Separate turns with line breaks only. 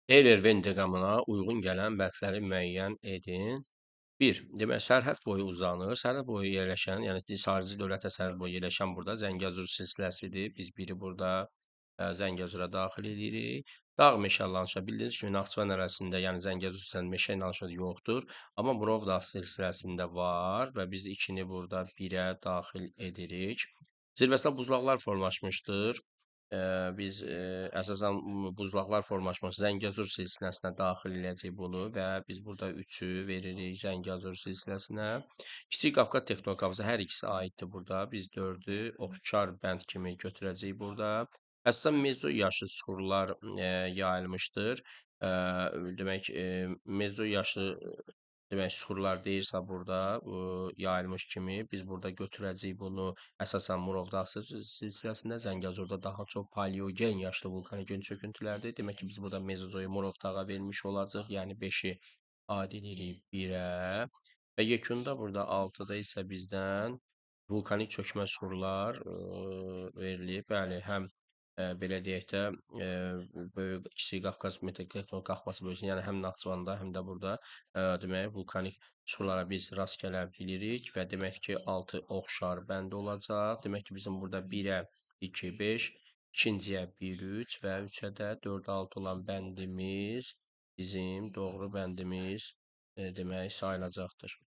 Eyler-Venn diaqramına uyğun gələn bəndləri müəyyən edin. 1. Demək, sərhəd boyu uzanır. Sərhəd boyu yerləşən, yəni xarici dövlətə sərhəd boyu yerləşən burada Zəngəzur silsiləsidir. Biz biri burada Zəngəzura daxil edirik. Dağ meşə landşafı bildiyiniz kimi Naxçıvan ərazisində, yəni Zəngəzur silsiləsində meşə landşafı yoxdur. Amma Murovdağ silsiləsində var və biz 2-ni burada 1-ə daxil edirik. Zirvəsində buzlaqlar formalaşmışdır. Biz əsasən buzlaqlar formalaşması Zəngəzur silsiləsinə daxil edəcəyik bunu və biz burada 3-ü veririk Zəngəzur silsiləsinə. Kiçik Qafqaz tektonik havzası hər ikisi aiddir burada. Biz 4-ü oxşar bənd kimi götürəcəyik burada. Əsasən mezoyaşlı süxurlar yayılmışdır. Demək, mezoyaşlı demək, süxurlar deyirsə burada yayılmış kimi biz burada götürəcəyik bunu əsasən Murovdağ silsiləsində, Zəngəzurda daha çox paleogen yaşlı vulkanik çöküntülərdir. Demək ki, biz burada Mezozoyu Murovdağa vermiş olacaq, yəni 5-i aid edirik 1-ə və yekunda burada 6-da isə bizdən vulkanik çökmə süxurlar verilib. Bəli, həm belə deyək də, böyük Kiçik Qafqaz tektonik qalxması bölgəsində, yəni həm Naxçıvanda, həm də burada demək, vulkanik süxurlara biz rast gələ bilirik və demək ki, 6 oxşar bənd olacaq. Demək ki, bizim burada 1-ə 2, 5, ikinciyə 1, 3 və 3-ə də 4, 6 olan bəndimiz bizim doğru bəndimiz demək sayılacaqdır.